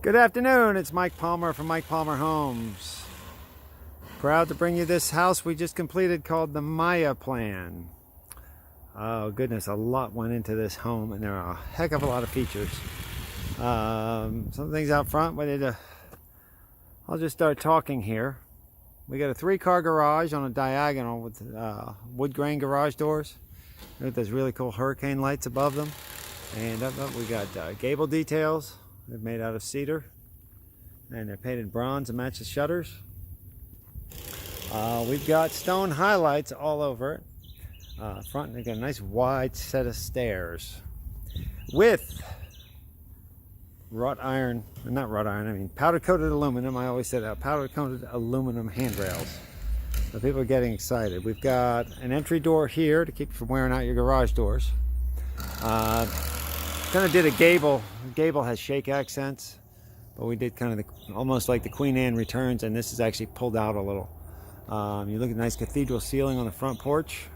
Good afternoon, it's Mike Palmer from Mike Palmer Homes. Proud to bring you this house we just completed called the Mya Plan. Oh goodness, a lot went into this home and there are a heck of a lot of features. Some things out front, I'll just start talking here. We got a 3-car garage on a diagonal with wood grain garage doors. With those really cool hurricane lights above them. And up we got gable details. They're made out of cedar. And they're painted bronze to match the shutters. We've got stone highlights all over it. Front, they got a nice wide set of stairs. With powder coated aluminum. I always said powder coated aluminum handrails. So people are getting excited. We've got an entry door here to keep you from wearing out your garage doors. Kind of did a gable. The gable has shake accents, but we did kind of almost like the Queen Anne Returns, and this is actually pulled out a little. You look at a nice cathedral ceiling on the front porch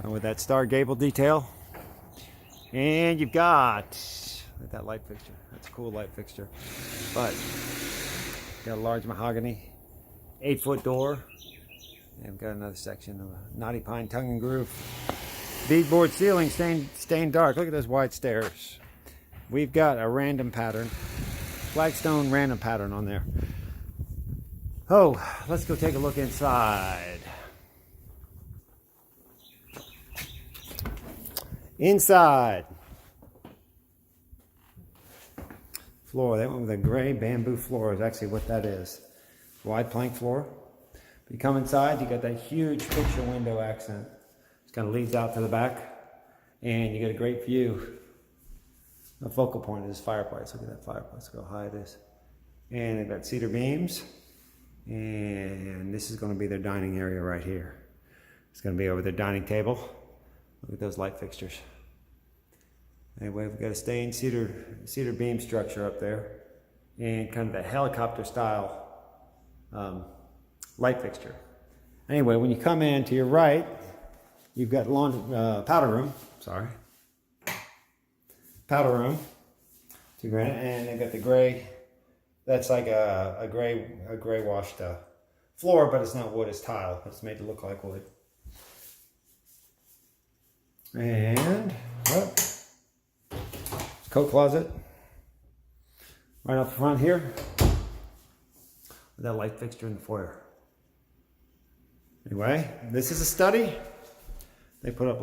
with that star gable detail. And you've got that light fixture. That's a cool light fixture. But got a large mahogany 8-foot door. And we've got another section of a knotty pine tongue and groove. Beadboard ceiling stained dark. Look at those wide stairs. We've got a random pattern. Flagstone random pattern on there. Oh, let's go take a look inside. Inside. Floor. They went with a gray bamboo floor is actually what that is. Wide plank floor. You come inside, you got that huge picture window accent. It kind of leads out to the back, and you get a great view. The focal point is this fireplace. Look at that fireplace, look how high it is. And they've got cedar beams, and this is going to be their dining area right here. It's going to be over their dining table. Look at those light fixtures. Anyway, we've got a stained cedar beam structure up there, and kind of the helicopter style light fixture. Anyway, when you come in to your right, you've got powder room. Powder room. And they've got the gray. That's like a gray washed floor, but it's not wood. It's tile. It's made to look like wood. And coat closet right up front here. With that light fixture in the foyer. Anyway, this is a study. They put up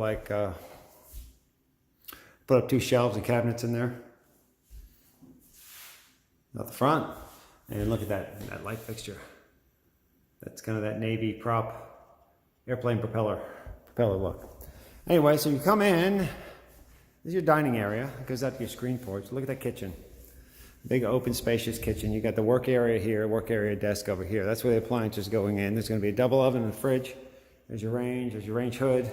put up 2 shelves and cabinets in there. Out the front. And look at that light fixture. That's kind of that navy prop airplane propeller look. Anyway, so you come in. This is your dining area. It goes out to your screen porch. Look at that kitchen. Big open spacious kitchen. You got the work area here, work area desk over here. That's where the appliances going in. There's going to be a double oven and a fridge. There's your range hood.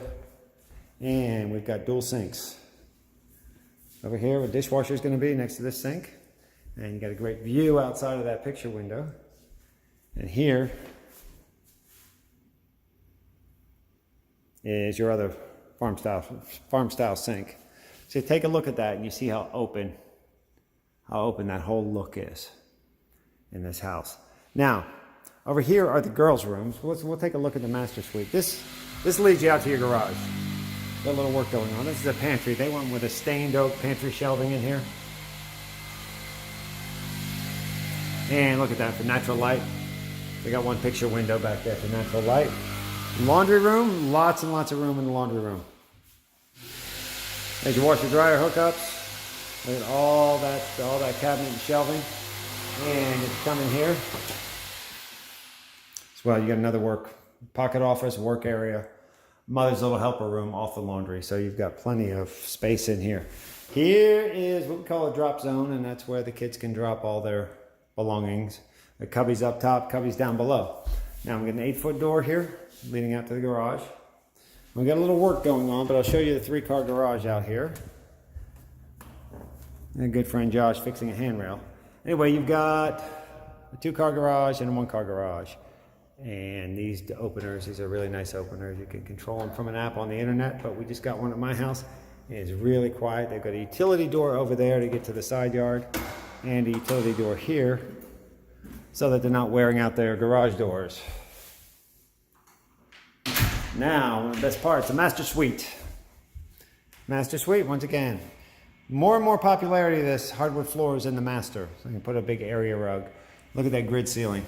And we've got dual sinks. Over here where the dishwasher is going to be next to this sink. And you got a great view outside of that picture window. And here is your other farm style sink. So take a look at that and you see how open that whole look is in this house. Now, over here are the girls' rooms. We'll take a look at the master suite. This leads you out to your garage. Got a little work going on. This is a pantry. They went with a stained oak pantry shelving in here. And look at that for natural light. They got one picture window back there for natural light. Laundry room, lots and lots of room in the laundry room. There's your washer dryer hookups. Look at all that cabinet and shelving. And if you come in here, as well, you got another pocket office, work area, mother's little helper room off the laundry. So you've got plenty of space in here. Here is what we call a drop zone, and that's where the kids can drop all their belongings. The cubby's up top, cubby's down below. Now we got an 8-foot door here leading out to the garage. We got a little work going on, but I'll show you the 3-car garage out here. And a good friend Josh fixing a handrail. Anyway, you've got a 2-car garage and a 1-car garage. And these openers, these are really nice openers. You can control them from an app on the internet, but we just got one at my house. It's really quiet. They've got a utility door over there to get to the side yard. and a utility door here so that they're not wearing out their garage doors. Now, the best part, it's a master suite. Master suite, once again, more and more popularity of this hardwood floors in the master. So you can put a big area rug. Look at that grid ceiling.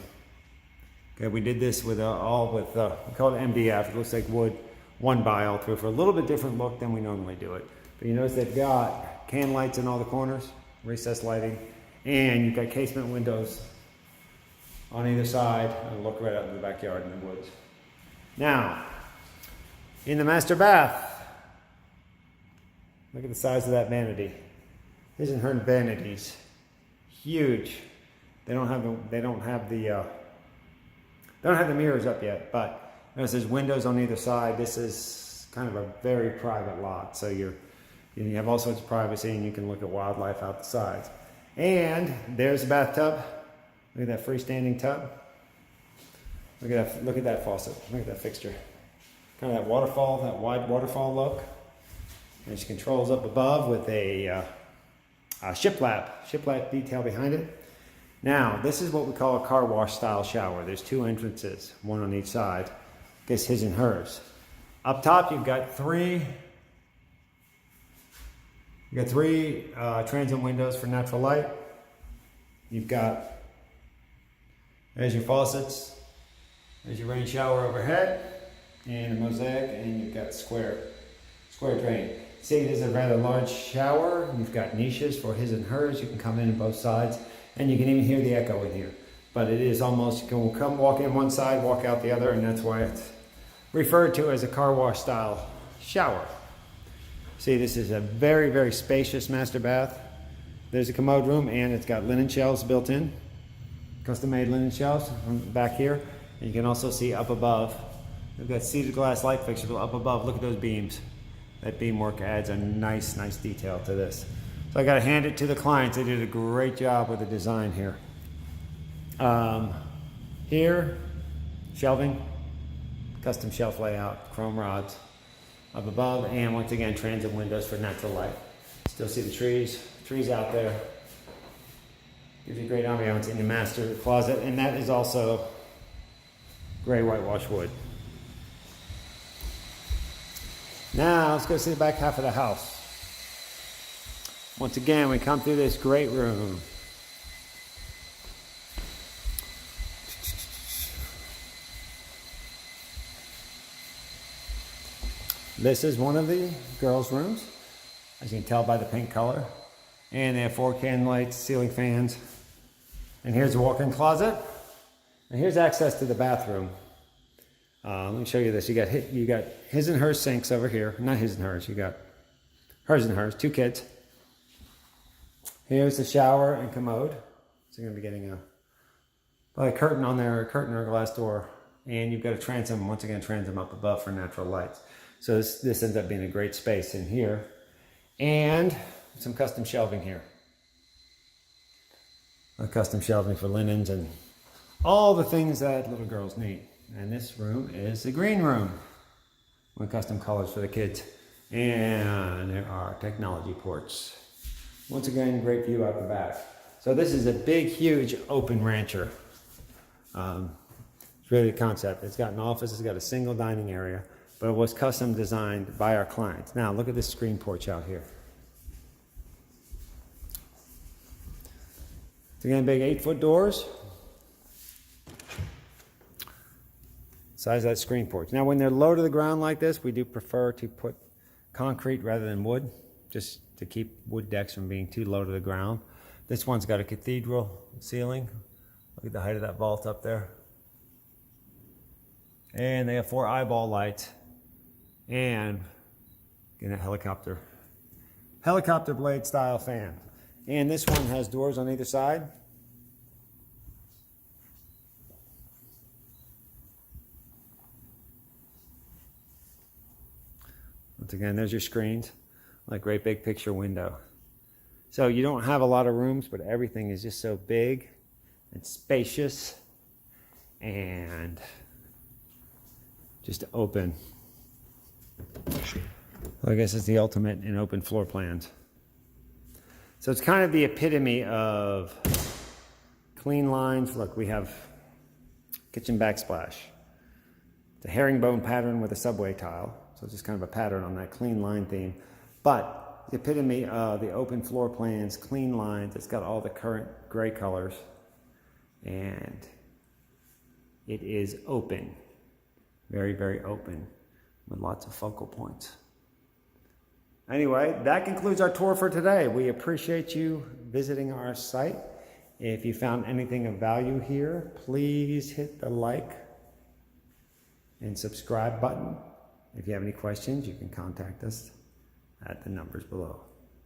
Okay, we did this with we call it MDF. It looks like wood, 1x all through, for a little bit different look than we normally do it. But you notice they've got can lights in all the corners, recessed lighting, and you've got casement windows on either side, and look right out in the backyard in the woods. Now, in the master bath, look at the size of that vanity. His and her vanities, huge. They don't have the mirrors up yet, but notice there's windows on either side. This is kind of a very private lot, so you have all sorts of privacy, and you can look at wildlife out the sides. And there's the bathtub. Look at that freestanding tub. Look at that faucet. Look at that fixture. Kind of that waterfall, that wide waterfall look. And she controls up above with a shiplap detail behind it. Now, this is what we call a car wash style shower. There's two entrances, one on each side. I guess his and hers. Up top, you've got three transom windows for natural light. You've got, there's your faucets, there's your rain shower overhead, and a mosaic, and you've got square drain. See, it is a rather large shower. You've got niches for his and hers. You can come in both sides, and you can even hear the echo in here. But it is almost, you can come walk in one side, walk out the other, and that's why it's referred to as a car wash style shower. See, this is a very, very spacious master bath. There's a commode room, and it's got linen shelves built in, custom-made linen shelves back here. And you can also see up above, they've got seated glass light fixtures up above. Look at those beams. That beam work adds a nice detail to this. So I got to hand it to the clients. They did a great job with the design here. Here, shelving, custom shelf layout, chrome rods up above, and once again, transit windows for natural light. Still see the trees out there. Gives you great ambiance in the master closet, and that is also gray whitewash wood. Now, let's go see the back half of the house. Once again, we come through this great room. This is one of the girls' rooms, as you can tell by the pink color. And they have 4 can lights, ceiling fans. And here's the walk-in closet. And here's access to the bathroom. Let me show you this. You got his and her sinks over here. Not his and hers. You got hers and hers. 2 kids. Here's the shower and commode. So you're going to be getting a curtain on there, a curtain or a glass door. And you've got a transom, once again, transom up above for natural lights. So this ends up being a great space in here. And some custom shelving here. A custom shelving for linens and all the things that little girls need. And this room is the green room with custom colors for the kids. And there are technology ports. Once again, great view out the back. So this is a big, huge open rancher. It's really the concept. It's got an office, it's got a single dining area, but it was custom designed by our clients. Now look at this screen porch out here. It's again big 8-foot doors. Size of that screen porch. Now when they're low to the ground like this, we do prefer to put concrete rather than wood, just to keep wood decks from being too low to the ground. This one's got a cathedral ceiling. Look at the height of that vault up there. And they have 4 eyeball lights and again, a helicopter blade style fan. And this one has doors on either side. Once again, there's your screens, like great big picture window. So you don't have a lot of rooms, but everything is just so big and spacious and just open. I guess it's the ultimate in open floor plans. So it's kind of the epitome of clean lines. Look, we have kitchen backsplash. It's a herringbone pattern with a subway tile. So it's just kind of a pattern on that clean line theme. But the epitome of the open floor plans, clean lines. It's got all the current gray colors. And it is open. Very, very open with lots of focal points. Anyway, that concludes our tour for today. We appreciate you visiting our site. If you found anything of value here, please hit the like and subscribe button. If you have any questions, you can contact us at the numbers below.